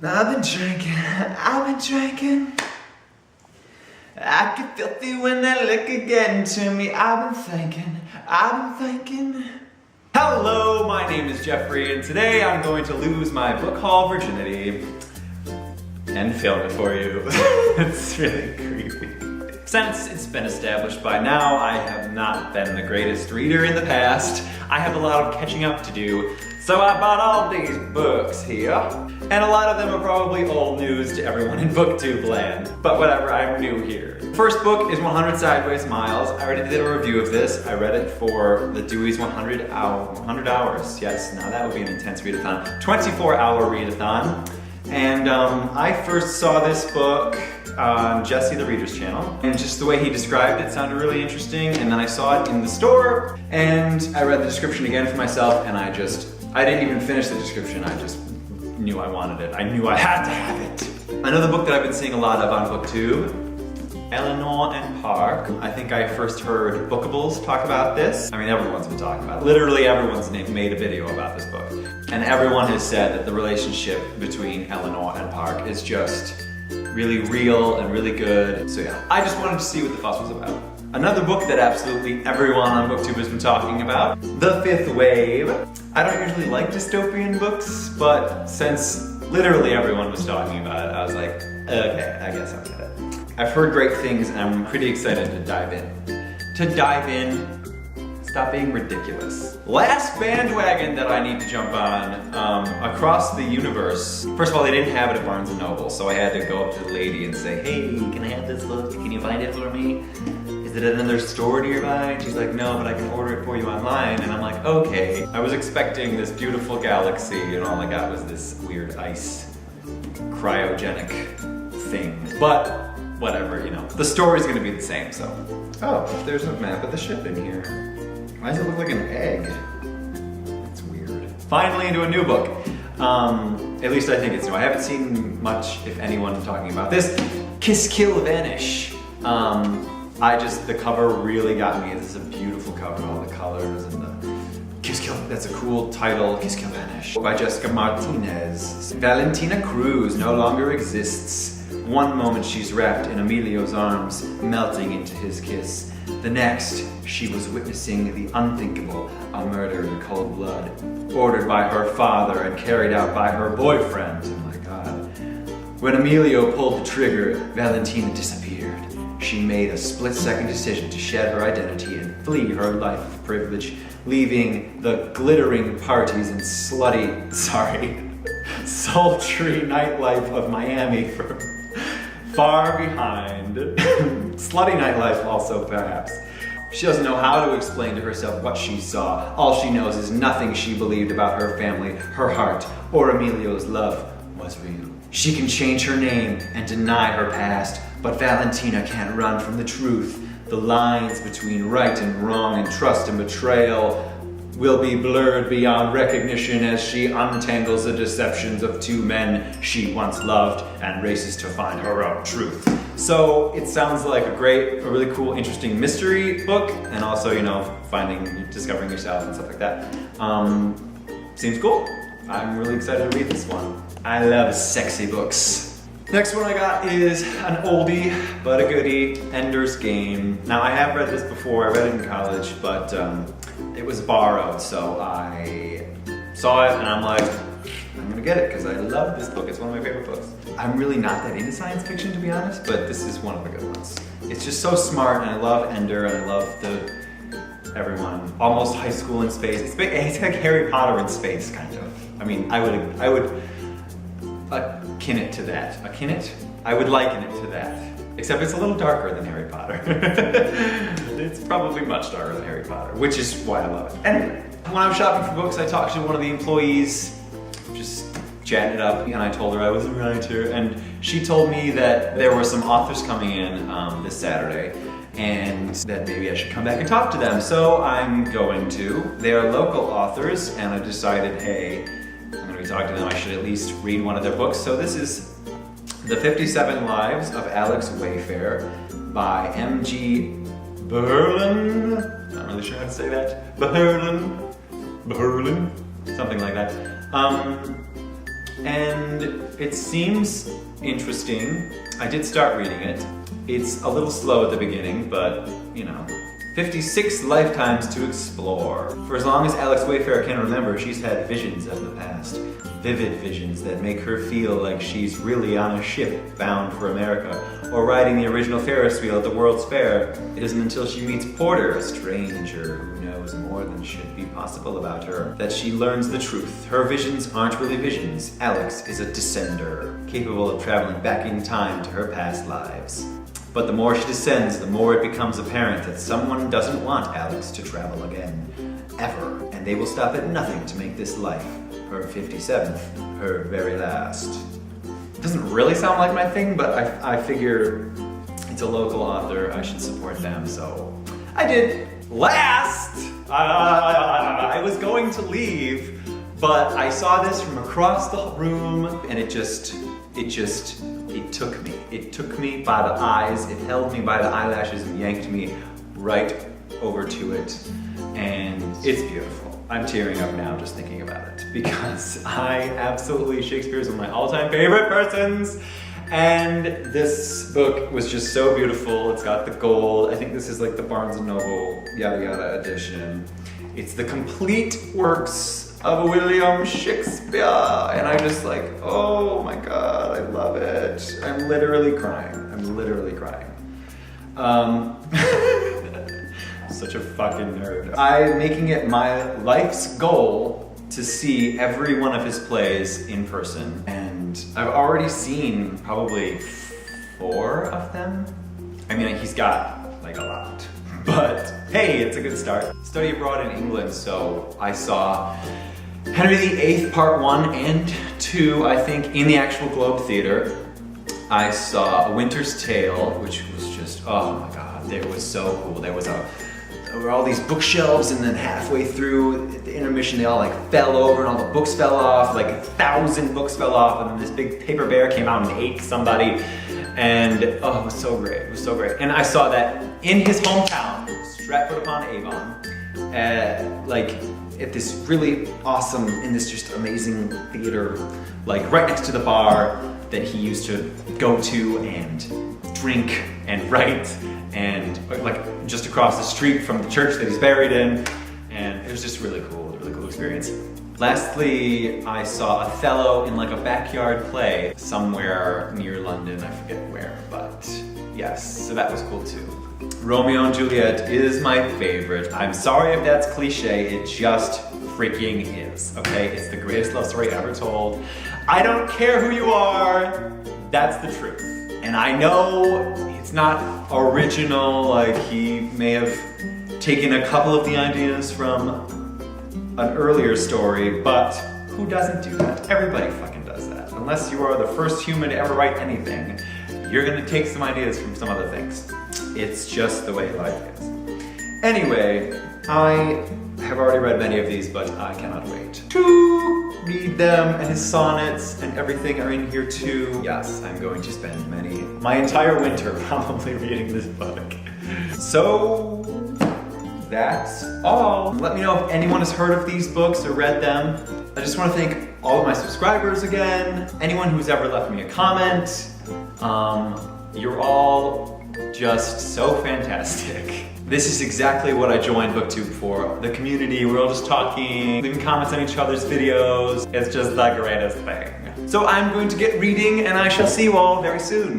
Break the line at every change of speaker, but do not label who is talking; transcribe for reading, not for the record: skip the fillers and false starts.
I've been drinking. I get filthy when that liquor getting to me. I've been thinking. Hello, my name is Jeffrey, and today I'm going to lose my book haul virginity and film it for you. It's really creepy. Since it's been established by now, I have not been the greatest reader in the past. I have a lot of catching up to do. So I bought all these books here, and a lot of them are probably old news to everyone in BookTube land. But whatever, I'm new here. First book is 100 Sideways Miles. I already did a review of this. I read it for the Dewey's 100 hours. Yes, now that would be an intense readathon. 24-hour readathon. And I first saw this book on Jesse the Reader's channel, and just the way he described it sounded really interesting, and then I saw it in the store, and I read the description again for myself, and I didn't even finish the description, I just knew I wanted it. I knew I had to have it. Another book that I've been seeing a lot of on BookTube, Eleanor and Park. I think I first heard Bookables talk about this. I mean, everyone's been talking about it. Literally everyone's made a video about this book. And everyone has said that the relationship between Eleanor and Park is just really real and really good. So yeah, I just wanted to see what the fuss was about. Another book that absolutely everyone on BookTube has been talking about, The Fifth Wave. I don't usually like dystopian books, but since literally everyone was talking about it, I was like, okay, I guess I'll get it. I've heard great things and I'm pretty excited to dive in. Stop being ridiculous. Last bandwagon that I need to jump on, Across the Universe. First of all, they didn't have it at Barnes & Noble, so I had to go up to the lady and say, hey, can I have this book? Can you find it for me? Is it in another store nearby? And she's like, no, but I can order it for you online. And I'm like, okay. I was expecting this beautiful galaxy, and all I got was this weird ice cryogenic thing. But whatever, you know. The story's gonna be the same, so. Oh, there's a map of the ship in here. Why does it look like an egg? That's weird. Finally into a new book. At least I think it's new. I haven't seen much, if anyone, talking about this. Kiss, Kill, Vanish. The cover really got me. This is a beautiful cover, all the colors and the Kiss, Kill, that's a cool title. Kiss, Kill, Vanish. By Jessica Martinez. Valentina Cruz no longer exists. One moment she's wrapped in Emilio's arms, melting into his kiss. The next, she was witnessing the unthinkable, a murder in cold blood, ordered by her father and carried out by her boyfriend. Oh my God. When Emilio pulled the trigger, Valentina disappeared. She made a split-second decision to shed her identity and flee her life of privilege, leaving the glittering parties and sultry nightlife of Miami for far behind. Slutty nightlife also, perhaps. She doesn't know how to explain to herself what she saw. All she knows is nothing she believed about her family, her heart, or Emilio's love was real. She can change her name and deny her past, but Valentina can't run from the truth. The lines between right and wrong and trust and betrayal will be blurred beyond recognition as she untangles the deceptions of two men she once loved and races to find her own truth. So it sounds like a really cool, interesting mystery book, and also, you know, discovering yourself and stuff like that. Seems cool. I'm really excited to read this one. I love sexy books. Next one I got is an oldie but a goodie, Ender's Game. Now I have read this before, I read it in college, but it was borrowed, so I saw it and I'm like, I'm gonna get it because I love this book. It's one of my favorite books. I'm really not that into science fiction, to be honest, but this is one of the good ones. It's just so smart, and I love Ender, and I love everyone. Almost high school in space. It's like Harry Potter in space, kind of. I mean, I would akin it to that. I would liken it to that. Except it's a little darker than Harry Potter. It's probably much darker than Harry Potter, which is why I love it. Anyway, when I was shopping for books, I talked to one of the employees, just chatting it up, and I told her I was a writer, and she told me that there were some authors coming in this Saturday, and that maybe I should come back and talk to them. So I'm going to. They are local authors, and I decided, hey, I'm going to be talking to them. I should at least read one of their books. So this is The 57 Lives of Alex Wayfair by M.G. Beherlin. Not really sure how to say that. Beherlin. Something like that. and it seems interesting. I did start reading it. It's a little slow at the beginning, but you know, 56 lifetimes to explore. For as long as Alex Wayfarer can remember, she's had visions of the past. Vivid visions that make her feel like she's really on a ship bound for America, or riding the original Ferris wheel at the World's Fair. It isn't until she meets Porter, a stranger who knows more than should be possible about her, that she learns the truth. Her visions aren't really visions. Alex is a descender, capable of traveling back in time to her past lives. But the more she descends, the more it becomes apparent that someone doesn't want Alex to travel again, ever. And they will stop at nothing to make this life, her 57th, her very last. It doesn't really sound like my thing, but I figure it's a local author, I should support them, so I did. Last, I was going to leave, but I saw this from across the room, and it took me. It took me by the eyes, it held me by the eyelashes and yanked me right over to it. And it's beautiful. I'm tearing up now just thinking about it because Shakespeare is one of my all-time favorite persons. And this book was just so beautiful. It's got the gold. I think this is like the Barnes & Noble yada yada edition. It's the complete works of William Shakespeare, and I'm just like, oh my god, I love it. I'm literally crying. Such a fucking nerd. I'm making it my life's goal to see every one of his plays in person, and I've already seen probably 4 of them. I mean, he's got like a lot, but hey, it's a good start. Study abroad in England, so I saw Henry VIII Part 1 and 2, I think, in the actual Globe Theater. I saw A Winter's Tale, which was just, oh my god, it was so cool. There were all these bookshelves, and then halfway through the intermission, they all like fell over, and all the books fell off, like 1,000 books fell off, and then this big paper bear came out and ate somebody, and oh, it was so great, it was so great. And I saw that in his hometown, Stratford-upon-Avon, like at this really awesome, in this just amazing theater, like right next to the bar that he used to go to and drink and write, and like just across the street from the church that he's buried in, and it was just really cool experience. Lastly, I saw Othello in like a backyard play somewhere near London, I forget where, but yes, so that was cool too. Romeo and Juliet is my favorite. I'm sorry if that's cliche, it just freaking is, okay? It's the greatest love story ever told. I don't care who you are, that's the truth. And I know it's not original, like he may have taken a couple of the ideas from an earlier story, but who doesn't do that? Everybody fucking does that. Unless you are the first human to ever write anything, you're gonna take some ideas from some other things. It's just the way life is. Anyway, I have already read many of these, but I cannot wait to read them, and his sonnets and everything are in here too. Yes, I'm going to spend my entire winter probably reading this book. So, that's all. Let me know if anyone has heard of these books or read them. I just want to thank all of my subscribers again, anyone who's ever left me a comment. You're all just so fantastic. This is exactly what I joined BookTube for. The community, we're all just talking, leaving comments on each other's videos. It's just the greatest thing. So I'm going to get reading, and I shall see you all very soon.